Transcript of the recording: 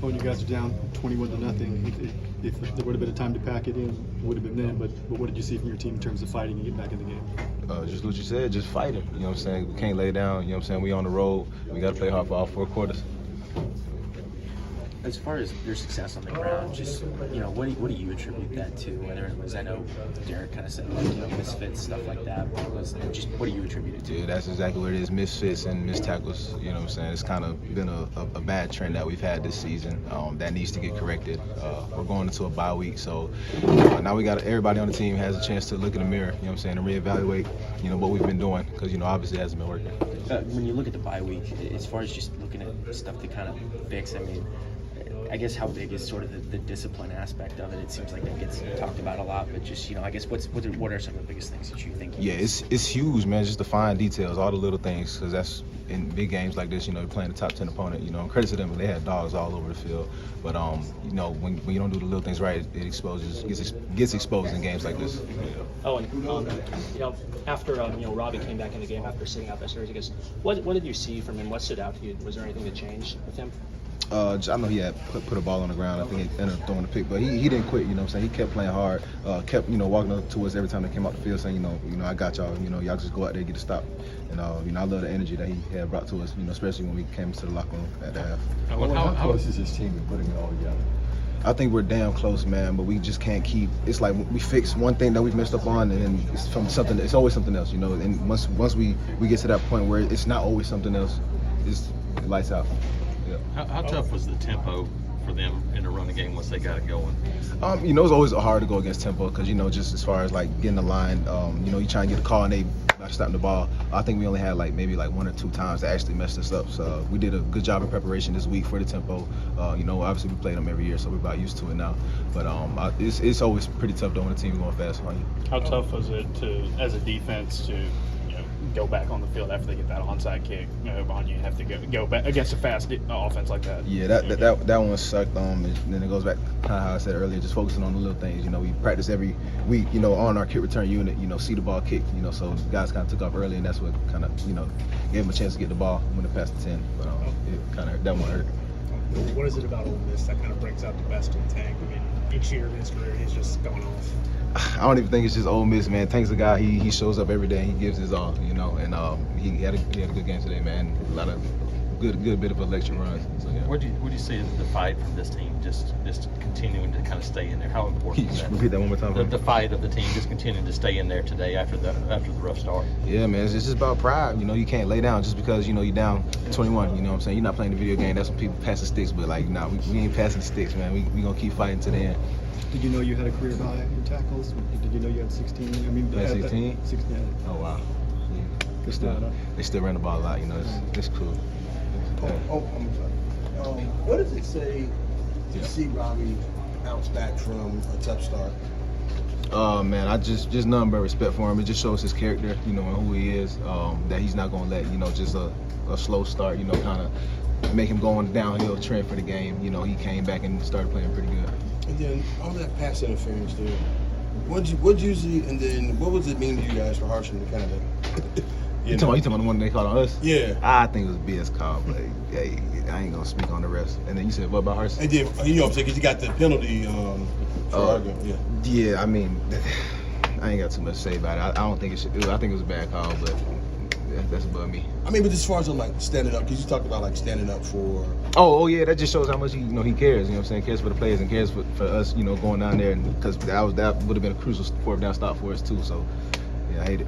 when you guys are down 21-0, if there would have been a time to pack it in, it would have been then. But what did you see from your team in terms of fighting and getting back in the game? Just what you said, just fighting. You know what I'm saying? We can't lay down. You know what I'm saying? We on the road. We got to play hard for all 4 quarters. As far as your success on the ground, just, what do you attribute that to? Whether it was, I know Derek kind of said, misfits, stuff like that. What do you attribute it to? Yeah, that's exactly what it is, misfits and missed tackles. You know what I'm saying? It's kind of been a bad trend that we've had this season that needs to get corrected. We're going into a bye week, so now we got everybody on the team has a chance to look in the mirror, you know what I'm saying, and reevaluate, what we've been doing, because, obviously it hasn't been working. When you look at the bye week, as far as just looking at stuff to kind of fix, I guess how big is sort of the discipline aspect of it? It seems like that gets talked about a lot, but just, I guess what are some of the biggest things that you think? Yeah, it's huge, man, just the fine details, all the little things, because that's in big games like this, playing the top 10 opponent, and credit to them, they had dogs all over the field. But, when you don't do the little things right, it gets exposed in games like this. Owen, after Robbie came back in the game after sitting out that series, I guess, what did you see from him? What stood out to you? Was there anything that changed with him? I know he had put a ball on the ground. I think he ended up throwing the pick, but he didn't quit. You know what I'm saying? He kept playing hard. Kept walking up to us every time they came out the field, saying, I got y'all. Y'all just go out there and get a stop. And I love the energy that he had brought to us. Especially when we came to the locker room at the half. How close is his team in putting it all together? I think we're damn close, man, but we just can't keep. It's like we fix one thing that we've messed up on, and then it's from something. It's always something else, And once we get to that point where it's not always something else, it's lights out. Yeah. How tough was the tempo for them in the running game once they got it going? It's always hard to go against tempo because, just as far as like getting the line, you try and get a call and they about to stop the ball. I think we only had maybe 1 or 2 times that actually messed us up. So we did a good job of preparation this week for the tempo. Obviously we play them every year, so we're about used to it now. But it's always pretty tough though when the team going fast on you. How tough was it as a defense to go back on the field after they get that onside kick behind you and have to go back against a fast offense like that? Yeah, that one sucked. And then it goes back to how I said earlier, just focusing on the little things. We practice every week, on our kick return unit, see the ball kicked, so guys kind of took off early, and that's what kind of, gave them a chance to get the ball when it passed the 10. But it kind of, that one hurt. What is it about Ole Miss that kind of brings out the best in Tank? Each year of his career, he's just going off. I don't even think it's just Ole Miss, man. Tank's a guy, he shows up every day and he gives his all, and he had a good game today, man. A lot of good bit of electric runs. So, yeah. What do you see the fight from this team, just continuing to kind of stay in there? How important is that? Repeat that one more time. The fight of the team just continuing to stay in there today after the rough start. Yeah, man, it's just about pride. You can't lay down just because you're down 21. You know what I'm saying? You're not playing the video game. That's when people pass the sticks, but we ain't passing the sticks, man. We gonna keep fighting to the end. Did you know you had a career high in tackles? Did you know you had 16? You had 16? 16. Oh wow. They still run the ball a lot. It's cool. I'm sorry. What does it say to see Robbie bounce back from a tough start? Man, I just nothing but respect for him. It just shows his character, and who he is. That he's not gonna let just a slow start, kind of make him go on the downhill trend for the game. He came back and started playing pretty good. And then all that pass interference, dude. What'd you see? And then what does it mean to you guys for Harshman to kind of? You talking about the one they called on us? Yeah. I think it was BS call, but hey, I ain't gonna speak on the rest. And then you said, what about Harshman? And then because you got the penalty for arguing. Yeah. Yeah, I ain't got too much to say about it. I don't think I think it was a bad call, but that's above me. But as far as standing up, because you talked about standing up for. Oh yeah, that just shows how much he cares. What I'm saying, cares for the players and cares for us. Going down there, and because that would have been a crucial 4th down stop for us too. So yeah, I hate it.